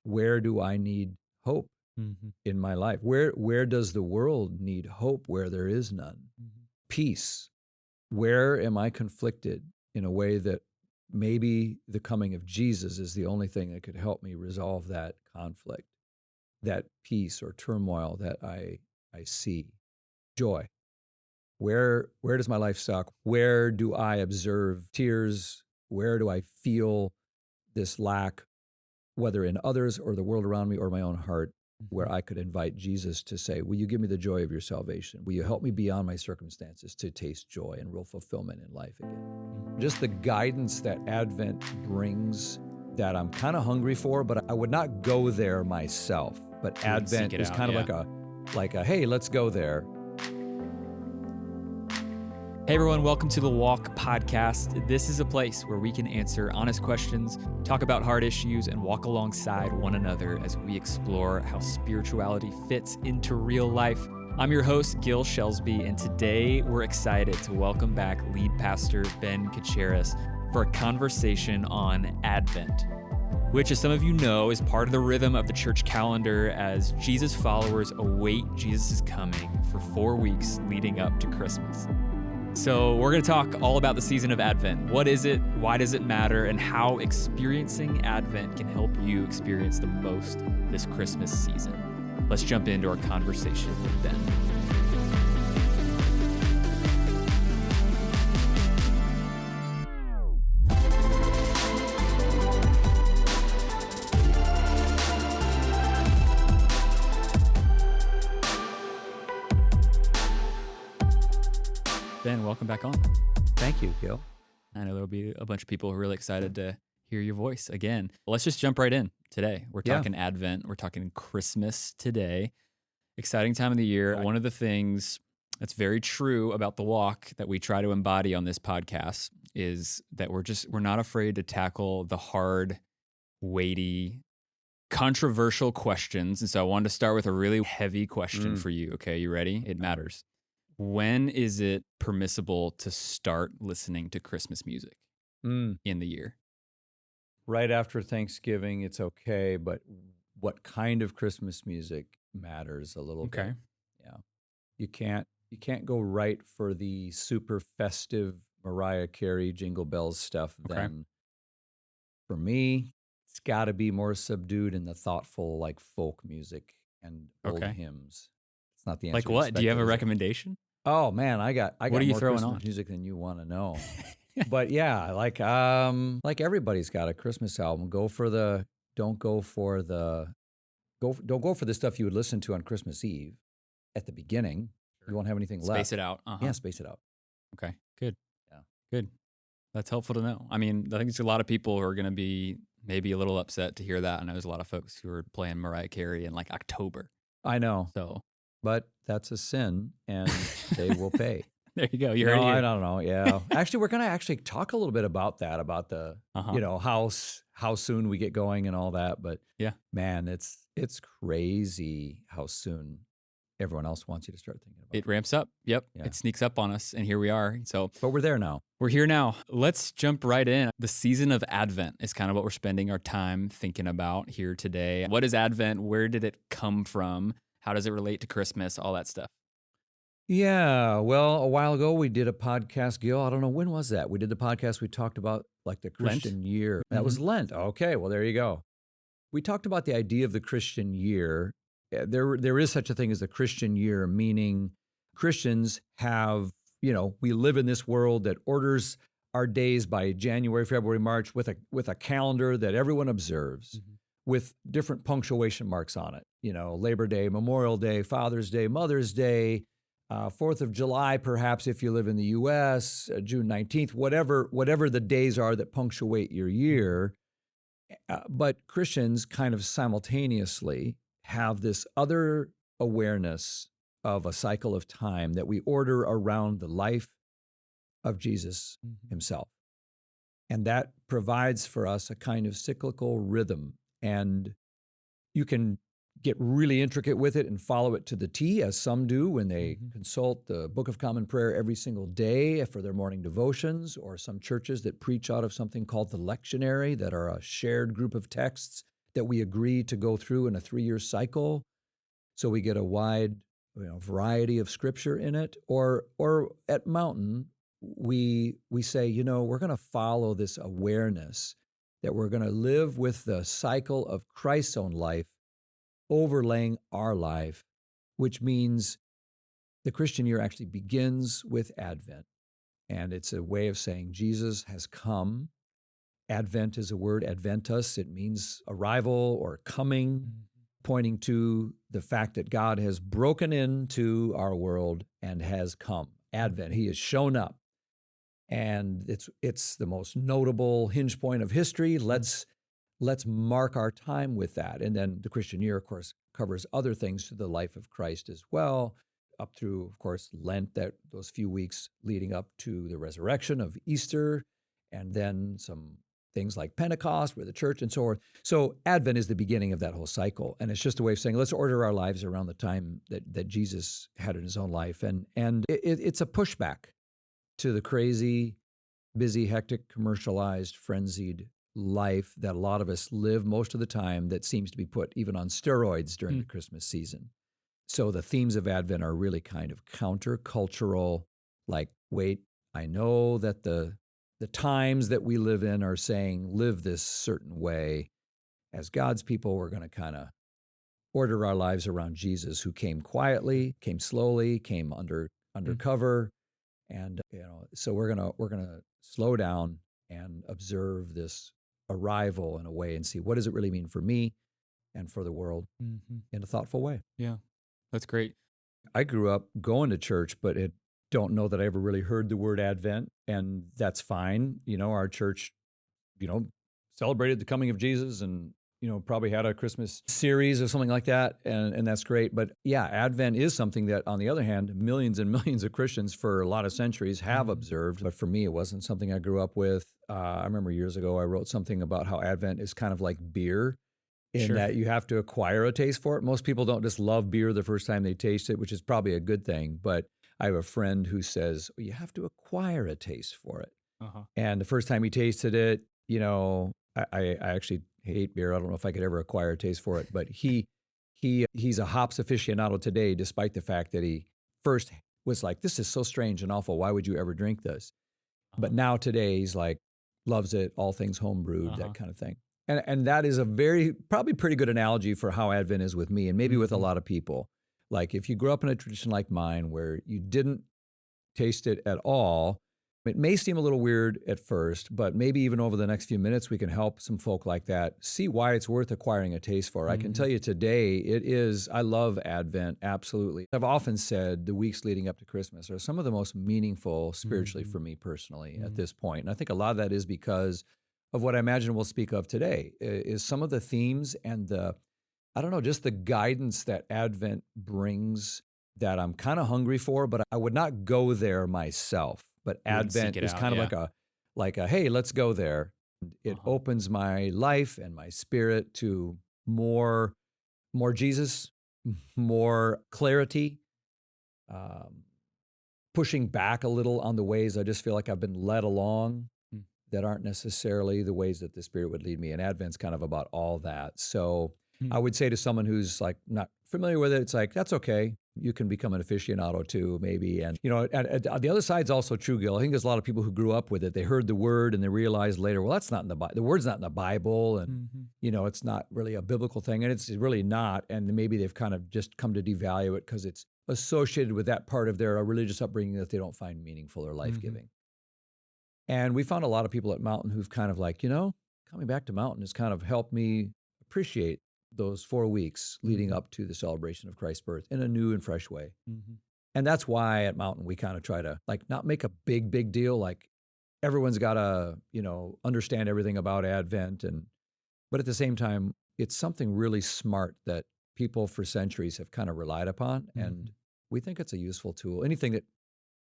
where do I need hope in my life? Where does the world need hope where there is none? Peace. Where am I conflicted in a way that maybe the coming of Jesus is the only thing that could help me resolve that conflict, that peace or turmoil that I see? Joy. Where does my life suck? Where do I observe tears? Where do I feel this lack, whether in others or the world around me or my own heart, where I could invite Jesus to say, will you give me the joy of your salvation? Will you help me beyond my circumstances to taste joy and real fulfillment in life again? Just the guidance that Advent brings that I'm kind of hungry for, but I would not go there myself. But Advent is kind of like a, hey, let's go there. Hey everyone, welcome to the Walk Podcast. This is a place where we can answer honest questions, talk about hard issues, and walk alongside one another as we explore how spirituality fits into real life. I'm your host, Gil Shelsby, and today we're excited to welcome back Lead Pastor Ben Cachiaras for a conversation on Advent, which, as some of you know, is part of the rhythm of the church calendar as Jesus followers await Jesus' coming for 4 weeks leading up to Christmas. So we're going to talk all about the season of Advent. What is it? Why does it matter? And how experiencing Advent can help you experience the most this Christmas season. Let's jump into our conversation with Ben. Ben, welcome back on. Thank you, Gil. I know there'll be a bunch of people who are really excited to hear your voice again. Let's just jump right in today. We're talking Advent. We're talking Christmas today. Exciting time of the year. Right. One of the things that's very true about the walk that we try to embody on this podcast is that we're not afraid to tackle the hard, weighty, controversial questions. And so I wanted to start with a really heavy question for you. Okay, you ready? It matters. When is it permissible to start listening to Christmas music in the year? Right after Thanksgiving, it's okay, but what kind of Christmas music matters a little bit. Yeah. You can't go right for the super festive Mariah Carey Jingle Bells stuff then. For me, it's got to be more subdued in the thoughtful, like folk music and old hymns. It's not the answer. Like what? Do you have a recommendation? Oh man, I got what are you more throwing Christmas on? music than you want to know. But yeah, like everybody's got a Christmas album. Don't go for the stuff you would listen to on Christmas Eve at the beginning. You won't have anything left. Space it out. Yeah, space it out. Okay, good. Yeah. Good. That's helpful to know. I mean, I think there's a lot of people who are going to be maybe a little upset to hear that. I know there's a lot of folks who are playing Mariah Carey in like October. I know. So, but that's a sin, and they will pay. There you go. I don't know. Yeah. Actually, we're going to talk a little bit about that, about the, how soon we get going and all that. But yeah, man, it's crazy how soon everyone else wants you to start thinking about it. It ramps up. Yep. Yeah. It sneaks up on us, and here we are. So, but we're there now. We're here now. Let's jump right in. The season of Advent is kind of what we're spending our time thinking about here today. What is Advent? Where did it come from? How does it relate to Christmas? All that stuff. Yeah, well, a while ago we did a podcast, Gil. I don't know, when was that? We did the podcast, we talked about like the Christian year. That was Lent. Okay, well, there you go. We talked about the idea of the Christian year. There is such a thing as the Christian year, meaning Christians have, we live in this world that orders our days by January, February, March with a calendar that everyone observes with different punctuation marks on it. Labor Day, Memorial Day, Father's Day, Mother's Day, 4th of July, perhaps if you live in the U.S., June 19th, whatever the days are that punctuate your year. But Christians kind of simultaneously have this other awareness of a cycle of time that we order around the life of Jesus himself. And that provides for us a kind of cyclical rhythm. And you can get really intricate with it and follow it to the T, as some do when they consult the Book of Common Prayer every single day for their morning devotions, or some churches that preach out of something called the lectionary that are a shared group of texts that we agree to go through in a 3-year cycle, so we get a wide variety of scripture in it. Or at Mountain, we say, we're going to follow this awareness that we're going to live with the cycle of Christ's own life overlaying our life, which means the Christian year actually begins with Advent. And it's a way of saying Jesus has come. Advent is a word, adventus. It means arrival or coming, pointing to the fact that God has broken into our world and has come. Advent, he has shown up. And it's the most notable hinge point of history. Let's mark our time with that. And then the Christian year, of course, covers other things to the life of Christ as well, up through, of course, Lent, those few weeks leading up to the resurrection of Easter, and then some things like Pentecost, where the church and so forth. So Advent is the beginning of that whole cycle. And it's just a way of saying, let's order our lives around the time that Jesus had in his own life. And it's a pushback to the crazy, busy, hectic, commercialized, frenzied life that a lot of us live most of the time that seems to be put even on steroids during the Christmas season. So the themes of Advent are really kind of countercultural, like, wait, I know that the times that we live in are saying live this certain way. As God's people, we're going to kind of order our lives around Jesus, who came quietly, came slowly, came undercover. And so we're gonna slow down and observe this arrival in a way and see, what does it really mean for me and for the world in a thoughtful way. Yeah, that's great. I grew up going to church, but don't know that I ever really heard the word Advent, and that's fine. Our church, celebrated the coming of Jesus and probably had a Christmas series or something like that, and that's great. But yeah, Advent is something that, on the other hand, millions and millions of Christians for a lot of centuries have observed. But for me, it wasn't something I grew up with. I remember years ago, I wrote something about how Advent is kind of like beer, in that you have to acquire a taste for it. Most people don't just love beer the first time they taste it, which is probably a good thing. But I have a friend who says, you have to acquire a taste for it. And the first time he tasted it, I actually hate beer. I don't know if I could ever acquire a taste for it, but he's a hops aficionado today, despite the fact that he first was like, this is so strange and awful. Why would you ever drink this? But now today he's like, loves it, all things homebrewed, that kind of thing. And that is probably pretty good analogy for how Advent is with me, and maybe with a lot of people. Like, if you grew up in a tradition like mine where you didn't taste it at all, it may seem a little weird at first, but maybe even over the next few minutes, we can help some folk like that see why it's worth acquiring a taste for. I can tell you today, I love Advent, absolutely. I've often said the weeks leading up to Christmas are some of the most meaningful spiritually for me personally at this point. And I think a lot of that is because of what I imagine we'll speak of today, is some of the themes and just the guidance that Advent brings that I'm kind of hungry for, but I would not go there myself. But Advent is kind of like a, hey, let's go there. It opens my life and my spirit to more Jesus, more clarity, pushing back a little on the ways I just feel like I've been led along that aren't necessarily the ways that the Spirit would lead me. And Advent's kind of about all that. So I would say to someone who's like not familiar with it, it's like, that's okay. You can become an aficionado too, maybe. And, the other side's also true, Gil. I think there's a lot of people who grew up with it. They heard the word and they realized later, well, that's not in the Bible. The word's not in the Bible. And, it's not really a biblical thing. And it's really not. And maybe they've kind of just come to devalue it because it's associated with that part of their religious upbringing that they don't find meaningful or life-giving. And we found a lot of people at Mountain who've kind of like, coming back to Mountain has kind of helped me appreciate those 4 weeks leading up to the celebration of Christ's birth in a new and fresh way. And that's why at Mountain we kind of try to not make a big deal, like everyone's got to, understand everything about Advent. But at the same time, it's something really smart that people for centuries have kind of relied upon. And we think it's a useful tool. Anything that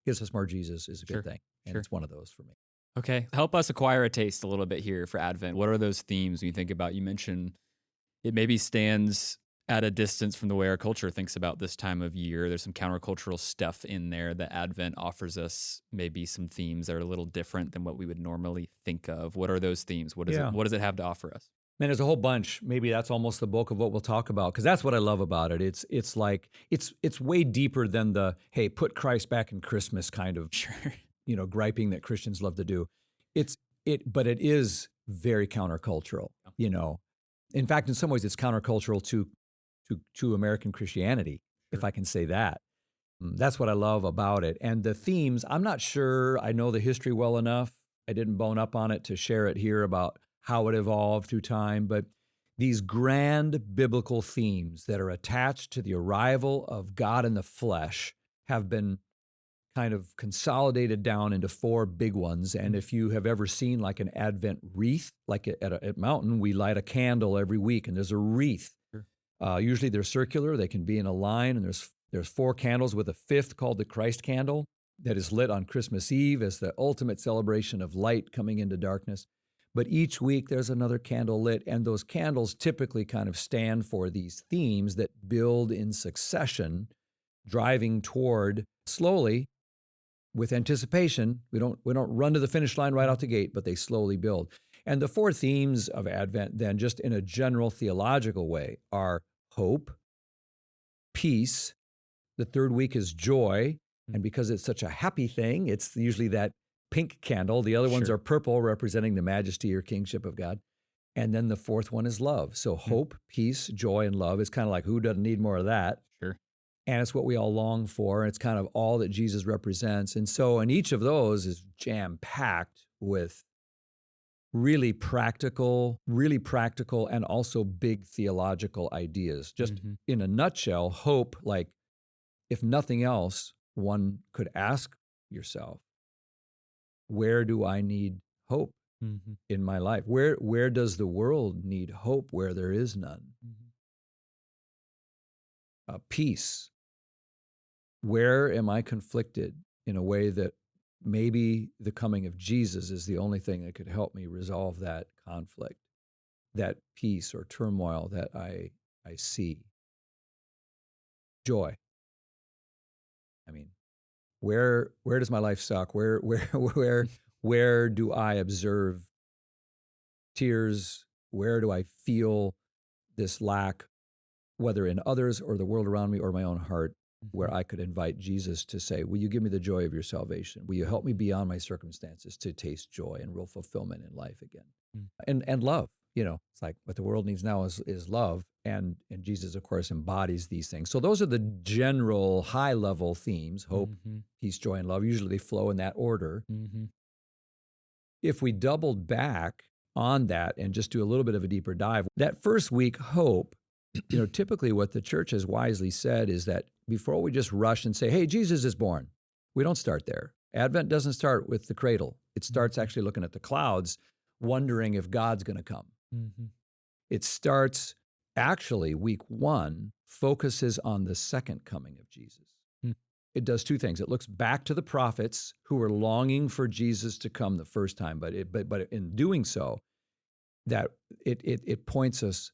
gives us more Jesus is a good thing. And it's one of those for me. Okay. Help us acquire a taste a little bit here for Advent. What are those themes when you think about, you mentioned it maybe stands at a distance from the way our culture thinks about this time of year. There's some countercultural stuff in there that Advent offers us, maybe some themes that are a little different than what we would normally think of. What are those themes? What does it have to offer us? Man, there's a whole bunch. Maybe that's almost the bulk of what we'll talk about, because that's what I love about it. It's like it's way deeper than the, hey, put Christ back in Christmas kind of Sure. griping that Christians love to do. But it is very countercultural. In fact, in some ways, it's countercultural to American Christianity, if I can say that. That's what I love about it. And the themes, I'm not sure I know the history well enough. I didn't bone up on it to share it here about how it evolved through time, but these grand biblical themes that are attached to the arrival of God in the flesh have been kind of consolidated down into 4 big ones. And if you have ever seen like an Advent wreath, like at Mountain, we light a candle every week and there's a wreath. Sure. Usually they're circular, they can be in a line, and there's 4 candles with a 5th called the Christ candle that is lit on Christmas Eve as the ultimate celebration of light coming into darkness. But each week there's another candle lit, and those candles typically kind of stand for these themes that build in succession, driving toward slowly with anticipation. We don't run to the finish line right out the gate, but they slowly build. And the 4 themes of Advent then, just in a general theological way, are hope, peace. The 3rd week is joy. And because it's such a happy thing, it's usually that pink candle. The other ones are purple, representing the majesty or kingship of God. And then the 4th one is love. So hope, peace, joy, and love. It's kind of like, who doesn't need more of that? Sure. And it's what we all long for. And it's kind of all that Jesus represents. And so, and each of those is jam-packed with really practical and also big theological ideas. Just in a nutshell, hope, like, if nothing else, one could ask yourself, where do I need hope in my life? Where does the world need hope where there is none? Peace. Where am I conflicted in a way that maybe the coming of Jesus is the only thing that could help me resolve that conflict, that peace or turmoil that I see? Joy. I mean, where does my life suck? Where do I observe tears? Where do I feel this lack, whether in others or the world around me or my own heart, where I could invite Jesus to say, will you give me the joy of your salvation? Will you help me beyond my circumstances to taste joy and real fulfillment in life again? And love, it's like what the world needs now is love. And Jesus, of course, embodies these things. So those are the general high-level themes: hope, peace, joy, and love. Usually they flow in that order. If we doubled back on that and just do a little bit of a deeper dive, that first week, hope, typically what the church has wisely said is that before we just rush and say, hey, Jesus is born, we don't start there. Advent doesn't start with the cradle. It starts actually looking at the clouds, wondering if God's going to come. It starts, actually, week 1 focuses on the second coming of Jesus. It does 2 things. It looks back to the prophets who were longing for Jesus to come the first time, but in doing so, that it points us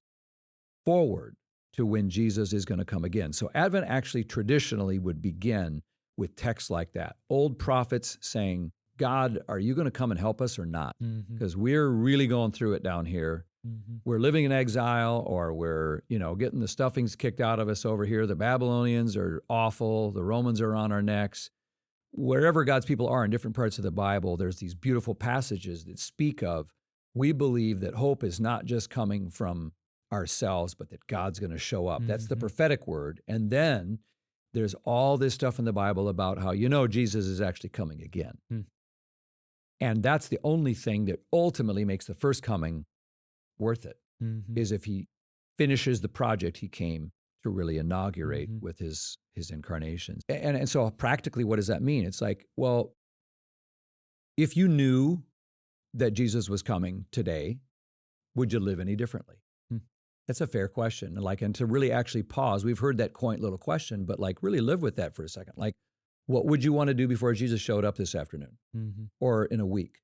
forward to when Jesus is going to come again. So Advent actually traditionally would begin with texts like that. Old prophets saying, God, are you going to come and help us or not? Because we're really going through it down here. We're living in exile, or we're, getting the stuffings kicked out of us over here. The Babylonians are awful. The Romans are on our necks. Wherever God's people are in different parts of the Bible, there's these beautiful passages that speak of, we believe that hope is not just coming from ourselves, but that God's going to show up. That's the prophetic word. And then there's all this stuff in the Bible about how, Jesus is actually coming again. And that's the only thing that ultimately makes the first coming worth it, is if he finishes the project he came to really inaugurate with his incarnation. And so practically, what does that mean? It's like, well, if you knew that Jesus was coming today, would you live any differently? That's a fair question. And to really actually pause, we've heard that quaint little question, but really live with that for a second. What would you want to do before Jesus showed up this afternoon or in a week?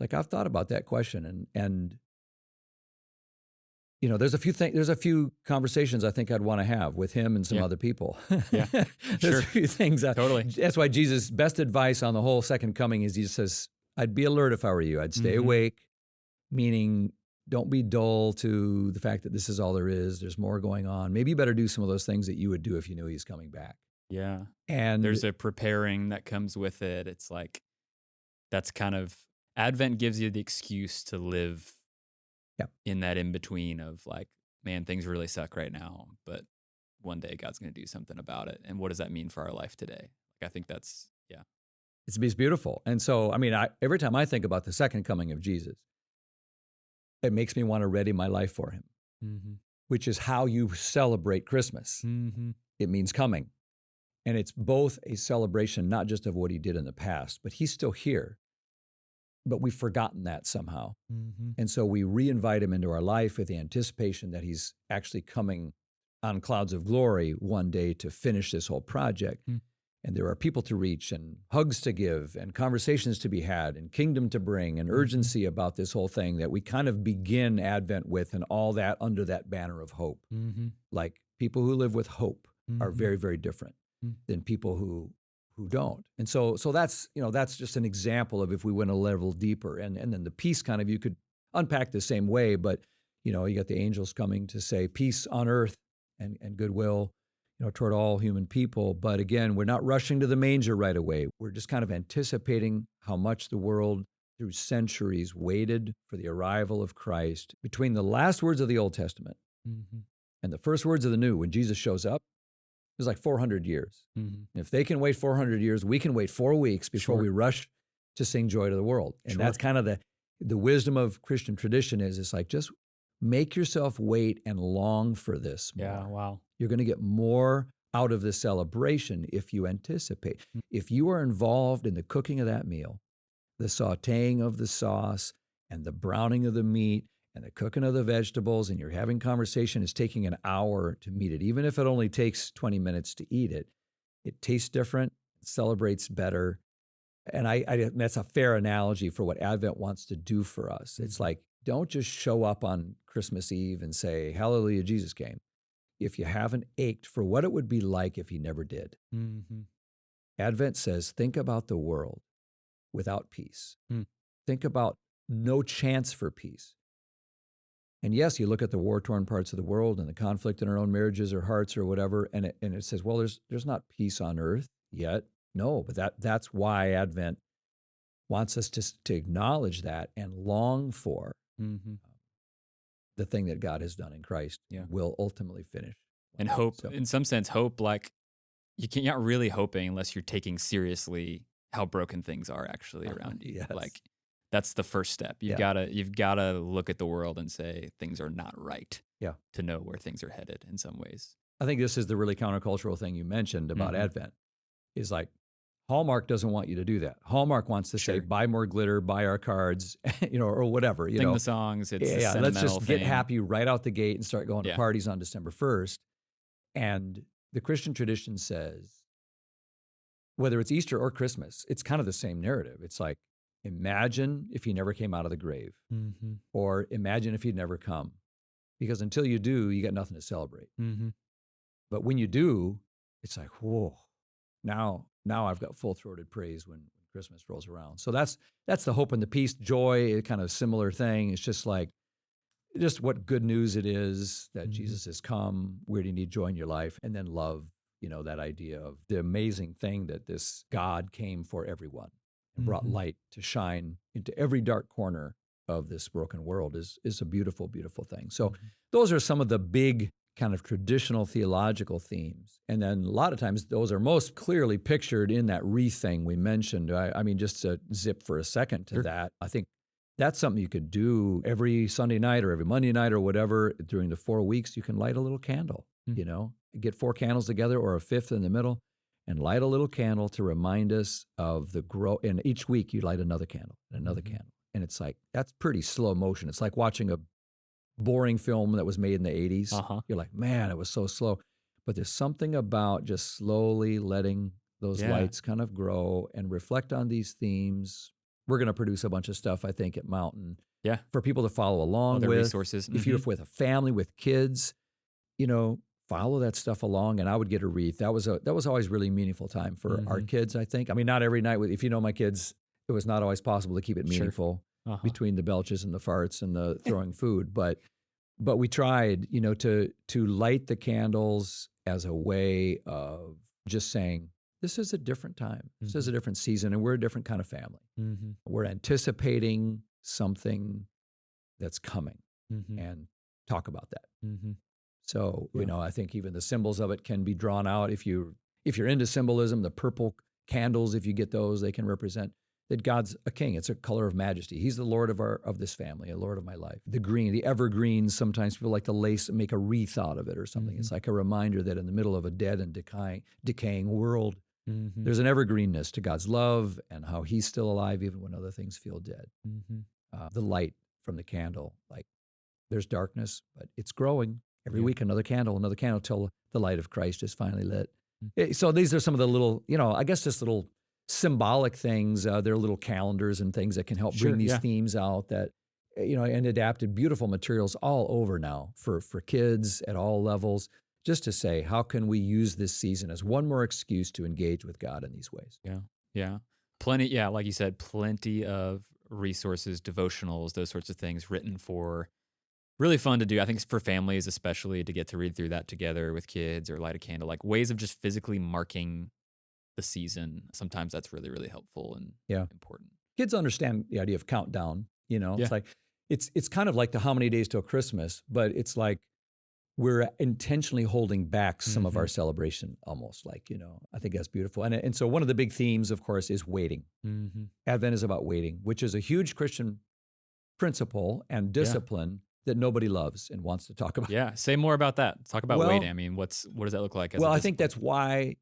I've thought about that question, and there's a few conversations I think I'd want to have with him and some other people. There's a few things. Totally. That's why Jesus' best advice on the whole second coming is he says, I'd be alert if I were you. I'd stay awake, meaning don't be dull to the fact that this is all there is. There's more going on. Maybe you better do some of those things that you would do if you knew he's coming back. Yeah. And there's a preparing that comes with it. It's like, that's kind of, Advent gives you the excuse to live in that in-between of like, man, things really suck right now, but one day God's going to do something about it. And what does that mean for our life today? Like, I think that's, It's beautiful. And so, I mean, every time I think about the second coming of Jesus, it makes me want to ready my life for him, which is how you celebrate Christmas. It means coming. And it's both a celebration, not just of what he did in the past, but he's still here. But we've forgotten that somehow. And so we re-invite him into our life with the anticipation that he's actually coming on clouds of glory one day to finish this whole project. And there are people to reach and hugs to give and conversations to be had and kingdom to bring and urgency about this whole thing that we kind of begin Advent with, and all that under that banner of hope. Like, people who live with hope are very, very different than people who don't. And so that's, that's just an example of if we went a level deeper. And then the peace kind of, you could unpack the same way, but, you got the angels coming to say peace on earth and goodwill, toward all human people. But again, we're not rushing to the manger right away. We're just kind of anticipating how much the world through centuries waited for the arrival of Christ. Between the last words of the Old Testament and the first words of the New, when Jesus shows up, it was like 400 years. If they can wait 400 years, we can wait 4 weeks before we rush to sing joy to the world. And that's kind of the wisdom of Christian tradition is, it's like, just make yourself wait and long for this more. Yeah, wow. You're going to get more out of the celebration if you anticipate. If you are involved in the cooking of that meal, the sautéing of the sauce and the browning of the meat and the cooking of the vegetables, and you're having conversation, is taking an hour to meet it. Even if it only takes 20 minutes to eat it, it tastes different, it celebrates better. And I that's a fair analogy for what Advent wants to do for us. It's like, don't just show up on Christmas Eve and say, hallelujah, Jesus came, if you haven't ached for what it would be like if he never did. Advent says, think about the world without peace. Think about no chance for peace. And yes, you look at the war-torn parts of the world and the conflict in our own marriages or hearts or whatever, and it says, well, there's not peace on earth yet. No, but that's why Advent wants us to acknowledge that and long for the thing that God has done in Christ will ultimately finish. And hope, in some sense, hope, like, you're not really hoping unless you're taking seriously how broken things are actually around you. Yes. Like, that's the first step. You've gotta look at the world and say things are not right. To know where things are headed in some ways. I think this is the really countercultural thing you mentioned about Advent. Is like, Hallmark doesn't want you to do that. Hallmark wants to say, buy more glitter, buy our cards, or whatever. Sing the songs. It's a let's just thing. get happy right out the gate and start going to parties on December 1st. And the Christian tradition says, whether it's Easter or Christmas, it's kind of the same narrative. It's like, imagine if he never came out of the grave, or imagine if he'd never come. Because until you do, you got nothing to celebrate. But when you do, it's like, whoa, now I've got full-throated praise when Christmas rolls around. So that's the hope and the peace, joy, a kind of similar thing. It's just like, just what good news it is that Jesus has come. Where do you need joy in your life? And then love, that idea of the amazing thing that this God came for everyone and brought light to shine into every dark corner of this broken world is a beautiful, beautiful thing. So those are some of the big kind of traditional theological themes. And then a lot of times those are most clearly pictured in that wreath thing we mentioned. I mean, just to zip for a second to that, I think that's something you could do every Sunday night or every Monday night or whatever. During the 4 weeks, you can light a little candle, get 4 candles together or a fifth in the middle and light a little candle to remind us of the growth. And each week you light another candle and another candle. And it's like, that's pretty slow motion. It's like watching a boring film that was made in the 80s. You're like, man, it was so slow. But there's something about just slowly letting those lights kind of grow and reflect on these themes. We're going to produce a bunch of stuff, I think, at Mountain for people to follow along with. Resources. If you're with a family, with kids, follow that stuff along. And I would get a wreath. That was always really meaningful time for our kids, I think. I mean, not every night. If you know my kids, it was not always possible to keep it meaningful. between the belches and the farts and the throwing food. But we tried, to light the candles as a way of just saying, this is a different time. This is a different season, and we're a different kind of family. We're anticipating something that's coming and talk about that. So, I think even the symbols of it can be drawn out. If you're into symbolism, the purple candles, if you get those, they can represent that God's a king. It's a color of majesty. He's the Lord of this family, a Lord of my life. The green, the evergreens, sometimes people like to lace and make a wreath out of it or something. It's like a reminder that in the middle of a dead and decaying world, there's an evergreenness to God's love and how he's still alive even when other things feel dead. The light from the candle, like there's darkness, but it's growing. Every week, another candle till the light of Christ is finally lit. So these are some of the little, I guess just little symbolic things. There are little calendars and things that can help bring these themes out that, and adapted beautiful materials all over now for kids at all levels, just to say, how can we use this season as one more excuse to engage with God in these ways? Yeah. Plenty, like you said, plenty of resources, devotionals, those sorts of things written for. Really fun to do. I think it's for families, especially to get to read through that together with kids or light a candle, like ways of just physically marking the season. Sometimes that's really, really helpful and important. Kids understand the idea of countdown. It's like, it's kind of like the how many days till Christmas, but it's like we're intentionally holding back some of our celebration almost like, I think that's beautiful. And so one of the big themes, of course, is waiting. Advent is about waiting, which is a huge Christian principle and discipline that nobody loves and wants to talk about. Yeah, say more about that. Talk about waiting. I mean, what does that look like? I think that's why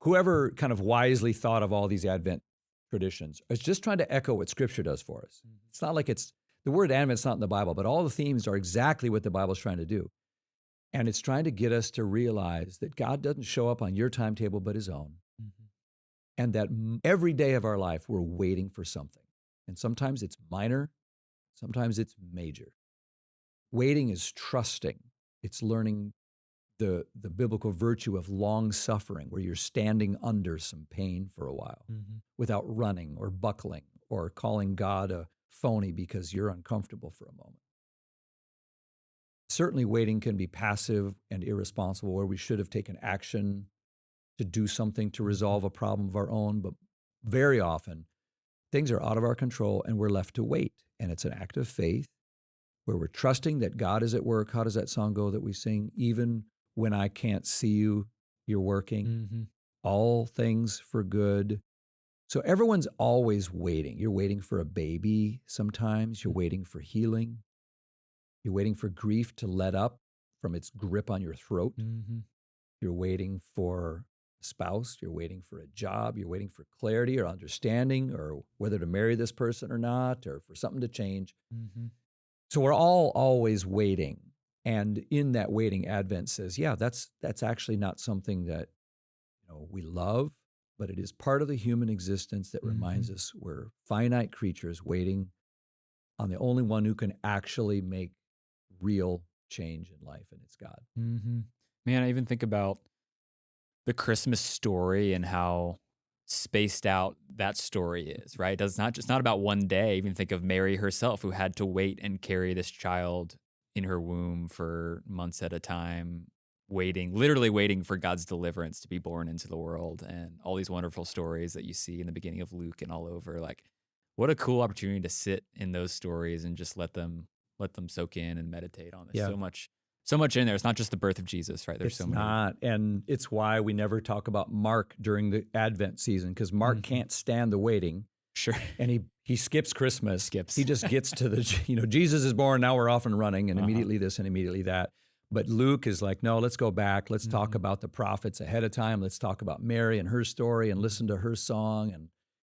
whoever kind of wisely thought of all these Advent traditions is just trying to echo what Scripture does for us. It's not like the word Advent's not in the Bible, but all the themes are exactly what the Bible's trying to do. And it's trying to get us to realize that God doesn't show up on your timetable but his own. And that every day of our life, we're waiting for something. And sometimes it's minor, sometimes it's major. Waiting is trusting. It's learning the biblical virtue of long suffering, where you're standing under some pain for a while without running or buckling or calling God a phony because you're uncomfortable for a moment. Certainly waiting can be passive and irresponsible, where we should have taken action to do something to resolve a problem of our own, but very often things are out of our control and we're left to wait. And it's an act of faith where we're trusting that God is at work. How does that song go that we sing? Even when I can't see you, you're working. All things for good. So everyone's always waiting. You're waiting for a baby sometimes. You're waiting for healing. You're waiting for grief to let up from its grip on your throat. You're waiting for a spouse. You're waiting for a job. You're waiting for clarity or understanding, or whether to marry this person or not, or for something to change. So we're all always waiting. And in that waiting, Advent says, that's actually not something that we love, but it is part of the human existence that reminds us we're finite creatures waiting on the only one who can actually make real change in life, and it's God. Man, I even think about the Christmas story and how spaced out that story is, right? It's not about one day. Even think of Mary herself, who had to wait and carry this child in her womb for months at a time, literally waiting for God's deliverance to be born into the world, and all these wonderful stories that you see in the beginning of Luke and all over. Like, what a cool opportunity to sit in those stories and just let them soak in and meditate on. There's so much in there. It's not just the birth of Jesus, right? There's so many. Not, and it's why we never talk about Mark during the Advent season, because Mark can't stand the waiting. Sure. And he skips Christmas. He just gets to the, Jesus is born, now we're off and running, and immediately this and immediately that. But Luke is like, no, let's go back. Let's talk about the prophets ahead of time. Let's talk about Mary and her story and listen to her song.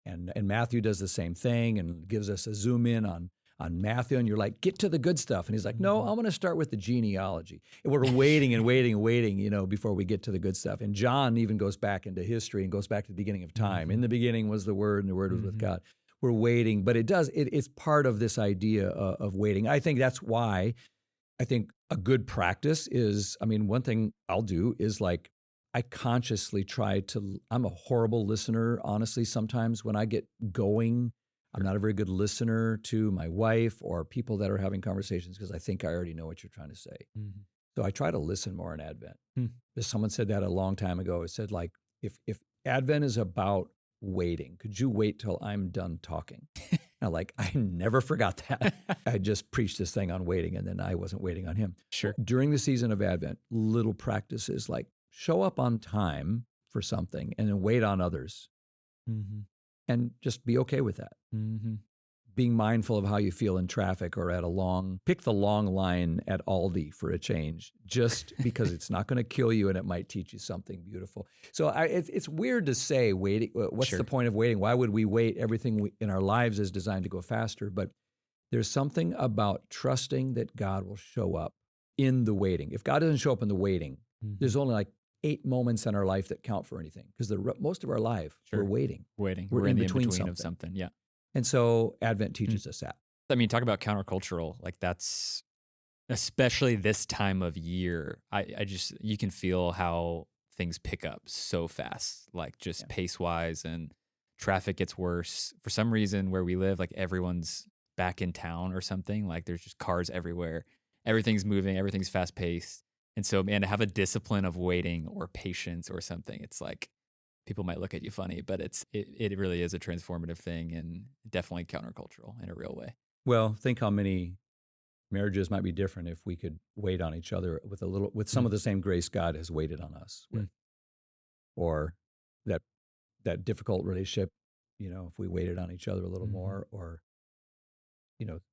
And Matthew does the same thing and gives us a zoom in on Matthew. And you're like, get to the good stuff. And he's like, no, I'm going to start with the genealogy. And we're waiting and waiting and waiting, before we get to the good stuff. And John even goes back into history and goes back to the beginning of time. In the beginning was the Word, and the Word was with God. We're waiting, but it's part of this idea of waiting. I think that's why I think a good practice is, one thing I'll do is like, I consciously I'm a horrible listener, honestly, sometimes when I get going, I'm not a very good listener to my wife or people that are having conversations because I think I already know what you're trying to say. Mm-hmm. So I try to listen more in Advent. Hmm. Someone said that a long time ago. It said, like, if Advent is about waiting, could you wait till I'm done talking? Now, like, I never forgot that. I just preached this thing on waiting, and then I wasn't waiting on him. Sure. During the season of Advent, little practices like show up on time for something and then wait on others, Mm-hmm. and just be okay with that. Mm-hmm. Being mindful of how you feel in traffic or pick the long line at Aldi for a change, just because it's not going to kill you and it might teach you something beautiful. So it's weird to say waiting. What's Sure. the point of waiting? Why would we wait? Everything in our lives is designed to go faster, but there's something about trusting that God will show up in the waiting. If God doesn't show up in the waiting, Mm-hmm. there's only like 8 moments in our life that count for anything, because most of our life, Sure. we're waiting. We're in the in-between of something. Yeah. And so Advent teaches us that. I mean, talk about countercultural. Like, that's, especially this time of year, I just, you can feel how things pick up so fast, like just pace-wise, and traffic gets worse. For some reason where we live, like everyone's back in town or something, like there's just cars everywhere. Everything's moving, everything's fast-paced. And so, man, to have a discipline of waiting or patience or something, it's like, people might look at you funny, but it really is a transformative thing, and definitely countercultural in a real way. Well, think how many marriages might be different if we could wait on each other with some of the same grace God has waited on us with, or that difficult relationship, if we waited on each other a little more, or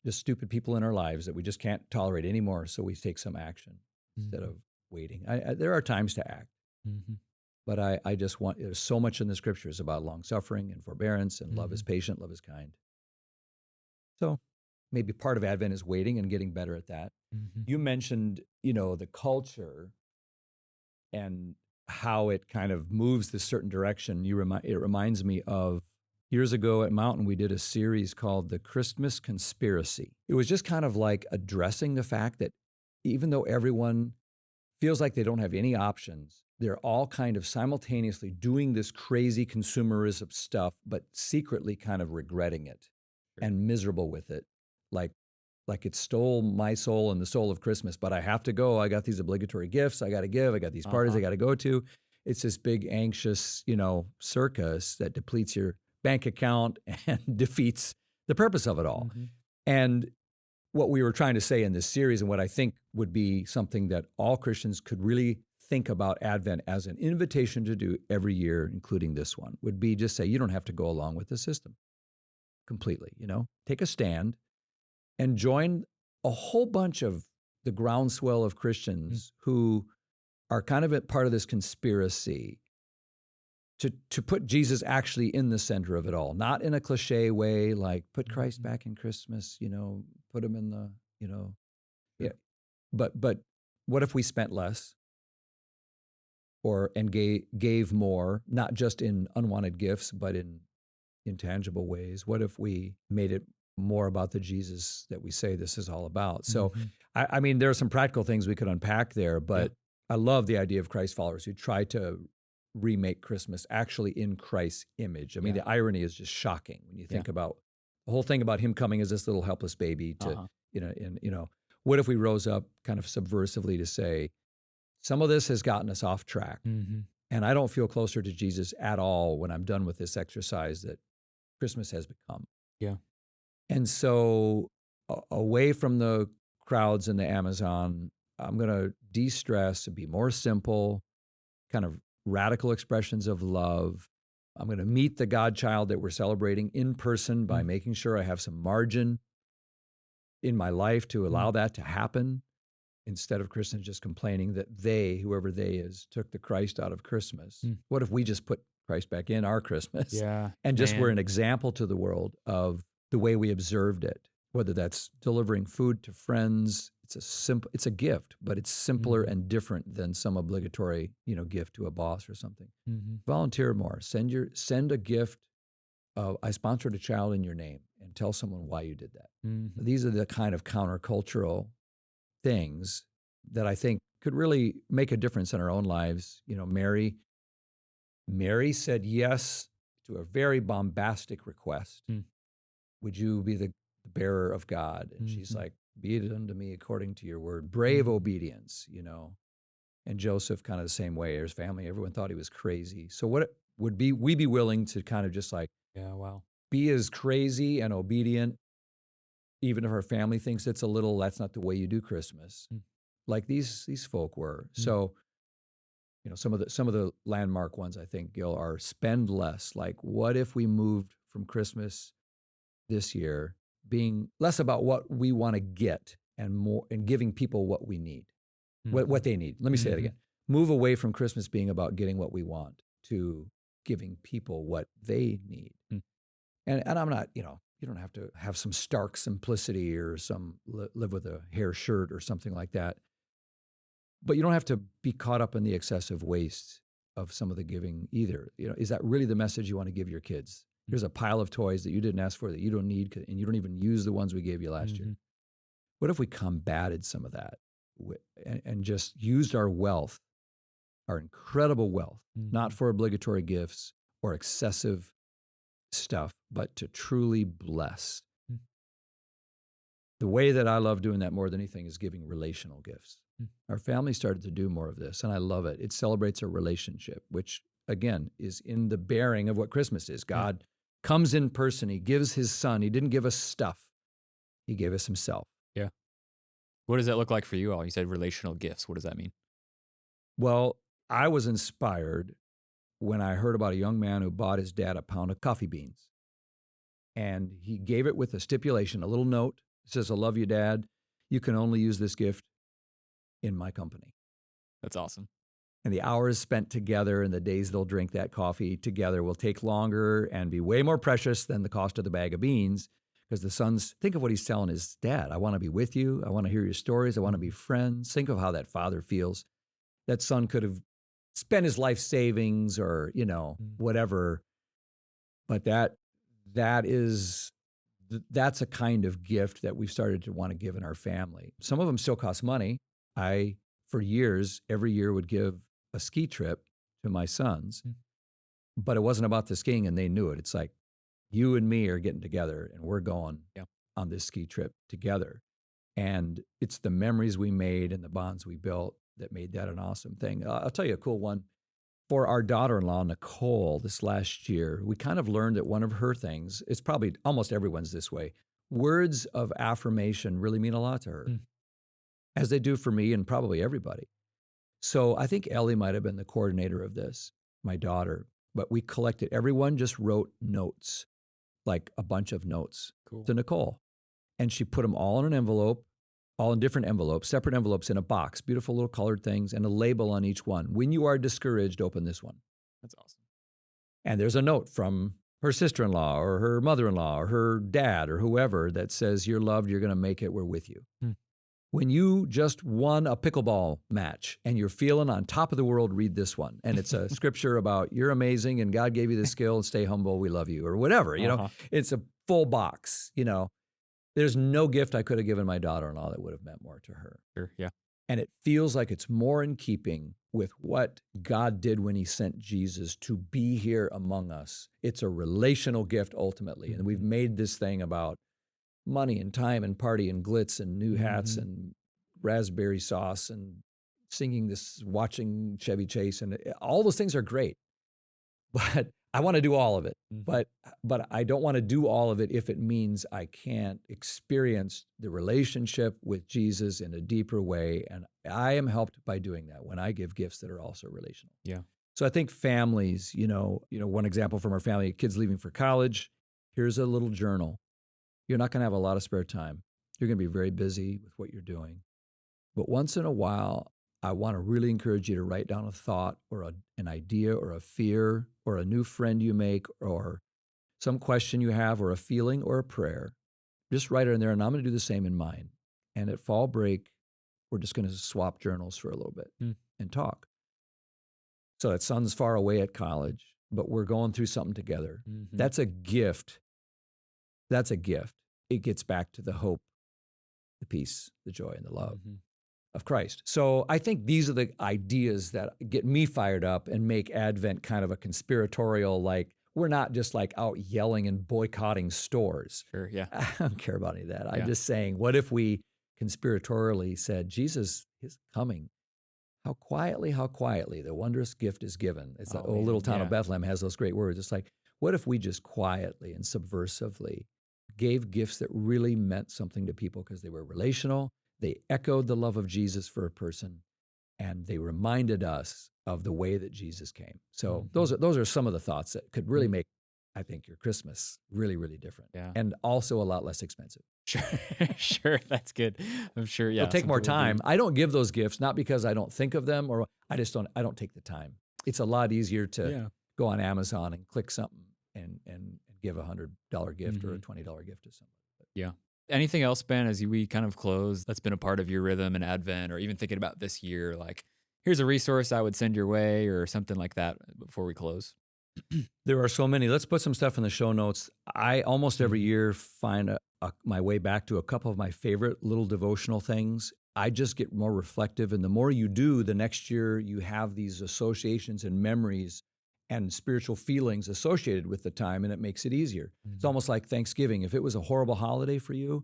just stupid people in our lives that we just can't tolerate anymore, so we take some action instead of waiting. There are times to act. But I just there's so much in the scriptures about long suffering and forbearance, and love is patient, love is kind. So maybe part of Advent is waiting and getting better at that. You mentioned, the culture and how it kind of moves this certain direction. It reminds me of years ago at Mountain, we did a series called The Christmas Conspiracy. It was just kind of like addressing the fact that even though everyone feels like they don't have any options, they're all kind of simultaneously doing this crazy consumerism stuff, but secretly kind of regretting it and miserable with it. Like it stole my soul and the soul of Christmas, but I have to go. I got these obligatory gifts I got to give. I got these parties I got to go to. It's this big anxious, circus that depletes your bank account and defeats the purpose of it all. And what we were trying to say in this series, and what I think would be something that all Christians could really think about Advent as an invitation to do every year, including this one, would be just say, you don't have to go along with the system completely, take a stand and join a whole bunch of the groundswell of Christians who are kind of part of this conspiracy to put Jesus actually in the center of it all, not in a cliche way, like put Christ back in Christmas, put him in the, yeah. But what if we spent less? And gave more, not just in unwanted gifts, but in intangible ways? What if we made it more about the Jesus that we say this is all about? So, I mean, there are some practical things we could unpack there, but I love the idea of Christ followers who try to remake Christmas actually in Christ's image. I mean, the irony is just shocking when you think about the whole thing about him coming as this little helpless baby to, what if we rose up kind of subversively to say, some of this has gotten us off track. And I don't feel closer to Jesus at all when I'm done with this exercise that Christmas has become. Yeah. And so away from the crowds in the Amazon, I'm going to de-stress and be more simple, kind of radical expressions of love. I'm going to meet the God child that we're celebrating in person by making sure I have some margin in my life to allow that to happen, instead of Christians just complaining that whoever they is, took the Christ out of Christmas. What if we just put Christ back in our Christmas? Yeah. And just were an example to the world of the way we observed it, whether that's delivering food to friends. It's a gift, but it's simpler and different than some obligatory, gift to a boss or something. Volunteer more. Send a gift. I sponsored a child in your name, and tell someone why you did that. These are the kind of countercultural things that I think could really make a difference in our own lives. Mary said yes to a very bombastic request would you be the bearer of God? And she's Mm-hmm. like, be it unto me according to your word. Brave obedience, And Joseph kind of the same way. His family, everyone thought he was crazy. So what would we be willing to kind of just like be as crazy and obedient, even if our family thinks it's a little, that's not the way you do Christmas, like these folk were. So, some of the landmark ones, I think, Gil, are spend less. Like, what if we moved from Christmas this year being less about what we want to get and more and giving people what we need, what they need. Let me say that again. Move away from Christmas being about getting what we want to giving people what they need. And I'm not, you don't have to have some stark simplicity or some live with a hair shirt or something like that. But you don't have to be caught up in the excessive waste of some of the giving either. Is that really the message you want to give your kids? Here's a pile of toys that you didn't ask for, that you don't need, and you don't even use the ones we gave you last year. What if we combated some of that and just used our wealth, our incredible wealth, not for obligatory gifts or excessive stuff, but to truly bless? The way that I love doing that more than anything is giving relational gifts. Our family started to do more of this, and I love it. It celebrates a relationship, which, again, is in the bearing of what Christmas is. God comes in person. He gives his son. He didn't give us stuff. He gave us himself. Yeah. What does that look like for you all? You said relational gifts. What does that mean? Well, I was inspired when I heard about a young man who bought his dad a pound of coffee beans. And he gave it with a stipulation, a little note. It says, I love you, Dad. You can only use this gift in my company. That's awesome. And the hours spent together and the days they'll drink that coffee together will take longer and be way more precious than the cost of the bag of beans, because the son's, think of what he's telling his dad. I want to be with you. I want to hear your stories. I want to be friends. Think of how that father feels. That son could have spent his life savings or, whatever. But that's a kind of gift that we've started to want to give in our family. Some of them still cost money. I, for years, every year would give a ski trip to my sons, but it wasn't about the skiing, and they knew it. It's like, you and me are getting together, and we're going on this ski trip together. And it's the memories we made and the bonds we built that made that an awesome thing. I'll tell you a cool one. For our daughter-in-law, Nicole, this last year, we kind of learned that one of her things, it's probably almost everyone's this way, words of affirmation really mean a lot to her, as they do for me and probably everybody. So I think Ellie might have been the coordinator of this, my daughter, but we collected, everyone just wrote notes, like a bunch of notes to Nicole. And she put them all in an envelope, all in different envelopes, separate envelopes in a box, beautiful little colored things, and a label on each one. When you are discouraged, open this one. That's awesome. And there's a note from her sister-in-law or her mother-in-law or her dad or whoever that says, you're loved, you're going to make it, we're with you. When you just won a pickleball match and you're feeling on top of the world, read this one. And it's a scripture about you're amazing and God gave you the skill and stay humble, we love you, or whatever. It's a full box, There's no gift I could have given my daughter-in-law that would have meant more to her. Sure, yeah. And it feels like it's more in keeping with what God did when he sent Jesus to be here among us. It's a relational gift ultimately. And we've made this thing about money and time and party and glitz and new hats and raspberry sauce and singing this, watching Chevy Chase. And all those things are great. But I want to do all of it, but I don't want to do all of it if it means I can't experience the relationship with Jesus in a deeper way. And I am helped by doing that when I give gifts that are also relational. Yeah. So I think families, one example from our family, kids leaving for college, here's a little journal. You're not going to have a lot of spare time. You're going to be very busy with what you're doing. But once in a while, I want to really encourage you to write down a thought or an idea or a fear or a new friend you make or some question you have or a feeling or a prayer. Just write it in there, and I'm going to do the same in mine. And at fall break, we're just going to swap journals for a little bit and talk. So that son's far away at college, but we're going through something together. That's a gift. That's a gift. It gets back to the hope, the peace, the joy, and the love of Christ. So I think these are the ideas that get me fired up and make Advent kind of a conspiratorial, like, we're not just like out yelling and boycotting stores. Sure, yeah. I don't care about any of that. Yeah. I'm just saying, what if we conspiratorially said, Jesus is coming? How quietly, the wondrous gift is given. It's like, little town of Bethlehem has those great words. It's like, what if we just quietly and subversively gave gifts that really meant something to people because they were relational, they echoed the love of Jesus for a person, and they reminded us of the way that Jesus came. So those are some of the thoughts that could really make, I think, your Christmas really, really different. Yeah. And also a lot less expensive. Sure, that's good. I'm sure, yeah. It'll take more time. I don't give those gifts, not because I don't think of them, or I don't take the time. It's a lot easier to go on Amazon and click something and give $100 gift or a $20 gift to somebody. Yeah. Anything else, Ben, as we kind of close, that's been a part of your rhythm in Advent, or even thinking about this year, like, here's a resource I would send your way or something like that before we close? There are so many. Let's put some stuff in the show notes. I almost every year find my way back to a couple of my favorite little devotional things. I just get more reflective, and the more you do, the next year you have these associations and memories and spiritual feelings associated with the time, and it makes it easier. It's almost like Thanksgiving. If it was a horrible holiday for you,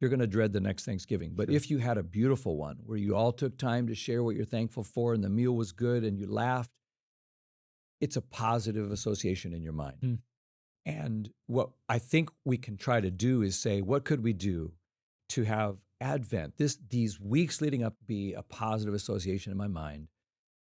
you're going to dread the next Thanksgiving. But if you had a beautiful one where you all took time to share what you're thankful for and the meal was good and you laughed, it's a positive association in your mind. And what I think we can try to do is say, what could we do to have Advent, these weeks leading up, be a positive association in my mind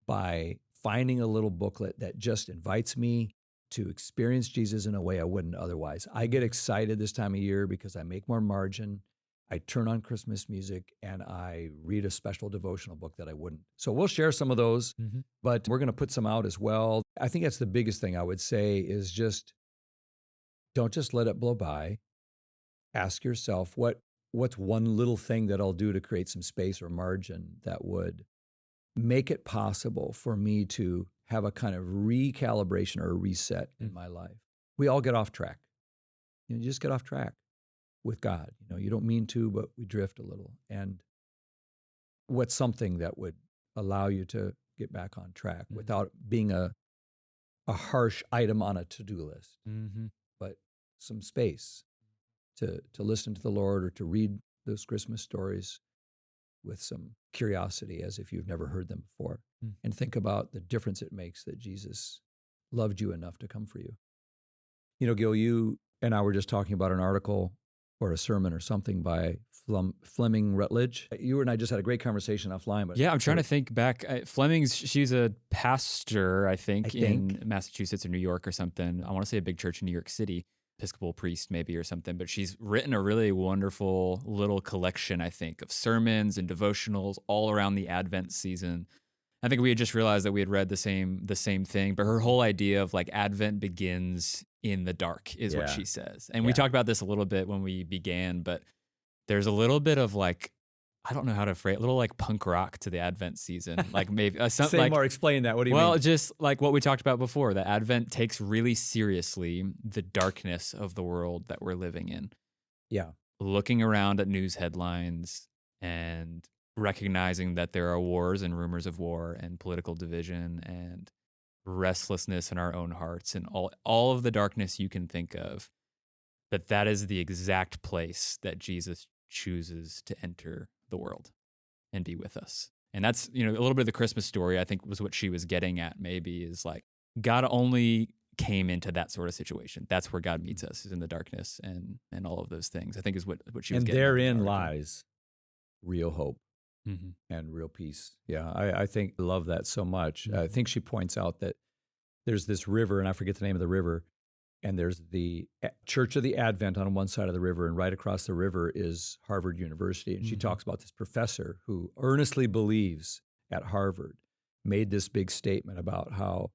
by finding a little booklet that just invites me to experience Jesus in a way I wouldn't otherwise. I get excited this time of year because I make more margin. I turn on Christmas music and I read a special devotional book that I wouldn't. So we'll share some of those, but we're going to put some out as well. I think that's the biggest thing I would say is just don't just let it blow by. Ask yourself, what's one little thing that I'll do to create some space or margin that would make it possible for me to have a kind of recalibration or a reset in my life. We all get off track. You just get off track with God. You don't mean to, but we drift a little. And what's something that would allow you to get back on track without being a harsh item on a to-do list, but some space to listen to the Lord or to read those Christmas stories with some curiosity as if you've never heard them before, and think about the difference it makes that Jesus loved you enough to come for you. Gil, you and I were just talking about an article or a sermon or something by Fleming Rutledge. You and I just had a great conversation offline. But yeah, I'm trying to think back. She's a pastor, I think, in Massachusetts or New York or something. I want to say a big church in New York City. Episcopal priest maybe or something, but she's written a really wonderful little collection, I think, of sermons and devotionals all around the Advent season. I think we had just realized that we had read the same thing, but her whole idea of like Advent begins in the dark is what she says. And we talked about this a little bit when we began, but there's a little bit of like, I don't know how to phrase it, a little like punk rock to the Advent season. Like maybe something like, more, explain that. What do you mean? Well, just like what we talked about before, that Advent takes really seriously the darkness of the world that we're living in. Yeah. Looking around at news headlines and recognizing that there are wars and rumors of war and political division and restlessness in our own hearts and all of the darkness you can think of, that is the exact place that Jesus chooses to enter the world and be with us. And that's, a little bit of the Christmas story, I think, was what she was getting at maybe, is like God only came into that sort of situation. That's where God meets us, is in the darkness and all of those things, I think, is what she was getting at. And therein lies real hope and real peace. Yeah, I love that so much. I think she points out that there's this river, and I forget the name of the river, and there's the Church of the Advent on one side of the river, and right across the river is Harvard University. And she talks about this professor who earnestly believes at Harvard made this big statement about how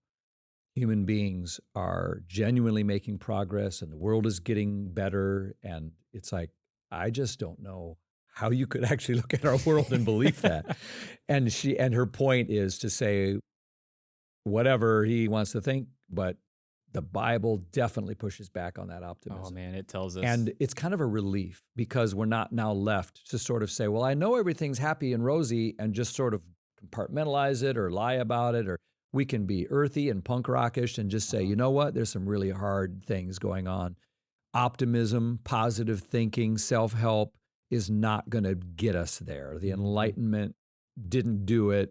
human beings are genuinely making progress and the world is getting better. And it's like, I just don't know how you could actually look at our world and believe that. And her point is to say, whatever he wants to think, but the Bible definitely pushes back on that optimism. Oh man, it tells us. And it's kind of a relief because we're not now left to sort of say, well, I know everything's happy and rosy, and just sort of compartmentalize it or lie about it, or We can be earthy and punk rockish and just say, you know what? There's some really hard things going on. Optimism, positive thinking, self-help is not going to get us there. The Enlightenment didn't do it.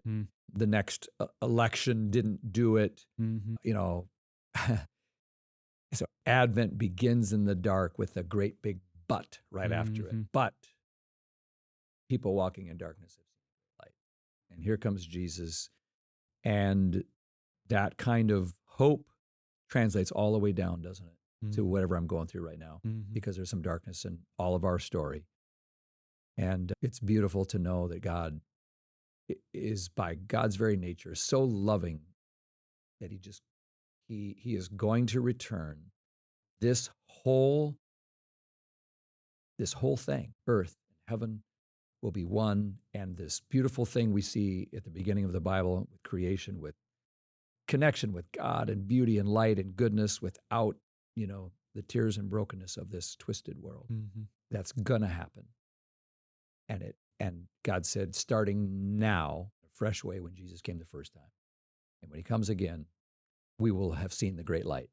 The next election didn't do it. You know, so Advent begins in the dark with a great big but right after it. But people walking in darkness have seen light. And here comes Jesus. And that kind of hope translates all the way down, doesn't it? To whatever I'm going through right now, because there's some darkness in all of our story. And it's beautiful to know that God is, by God's very nature, so loving that he is going to return this whole thing. Earth and heaven will be one. And this beautiful thing we see at the beginning of the Bible with creation, with connection with God and beauty and light and goodness without, you know, the tears and brokenness of this twisted world. That's gonna happen. And God said, starting now, a fresh way when Jesus came the first time. And when he comes again, we will have seen the great light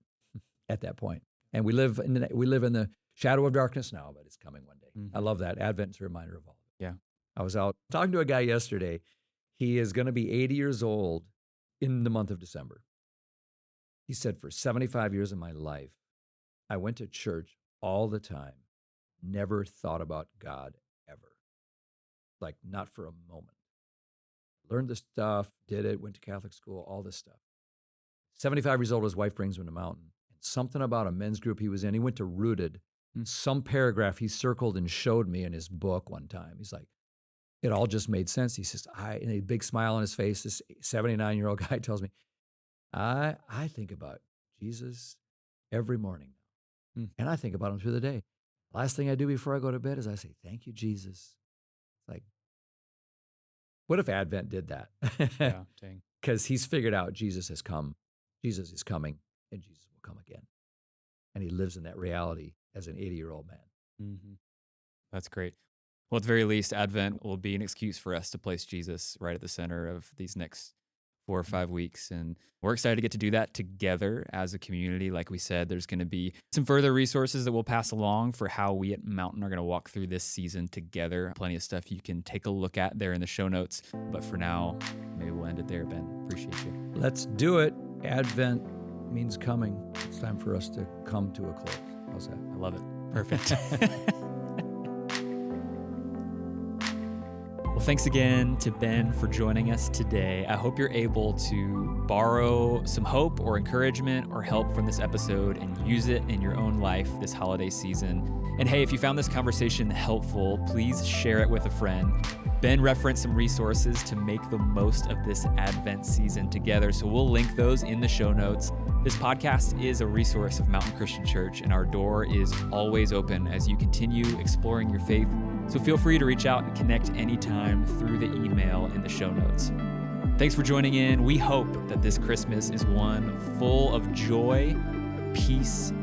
at that point. And we live in the shadow of darkness now, but it's coming one day. I love that. Advent is a reminder of all of it. Yeah. I was out talking to a guy yesterday. He is gonna be 80 years old in the month of December. He said, for 75 years of my life, I went to church all the time, never thought about God ever. Like, not for a moment. Learned the stuff, did it, went to Catholic school, all this stuff. 75 years old, his wife brings him to the mountain. And something about a men's group he was in, he went to Rooted. Some paragraph he circled and showed me in his book one time. He's like, it all just made sense. He says, and a big smile on his face, this 79-year-old guy tells me, I think about Jesus every morning. And I think about him through the day. Last thing I do before I go to bed is I say, thank you, Jesus. It's like, what if Advent did that? Yeah, dang. Because he's figured out Jesus has come, Jesus is coming, and Jesus will come again. And he lives in that reality as an 80-year-old man. That's great. Well, at the very least, Advent will be an excuse for us to place Jesus right at the center of these next 4 or 5 weeks. And we're excited to get to do that together as a community. Like we said, there's going to be some further resources that we'll pass along for how we at Mountain are going to walk through this season together. Plenty of stuff you can take a look at there in the show notes. But for now, maybe we'll end it there, Ben. Appreciate you. Let's do it. Advent means coming. It's time for us to come to a close. How's that? I love it. Perfect. Well, thanks again to Ben for joining us today. I hope you're able to borrow some hope or encouragement or help from this episode and use it in your own life this holiday season. And hey, if you found this conversation helpful, please share it with a friend. Ben referenced some resources to make the most of this Advent season together, so we'll link those in the show notes. This podcast is a resource of Mountain Christian Church, and our door is always open as you continue exploring your faith. So feel free to reach out and connect anytime through the email in the show notes. Thanks for joining in. We hope that this Christmas is one full of joy, peace,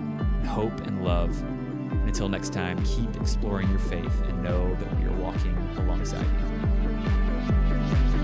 hope, and love. And until next time, keep exploring your faith and know that we are walking alongside you.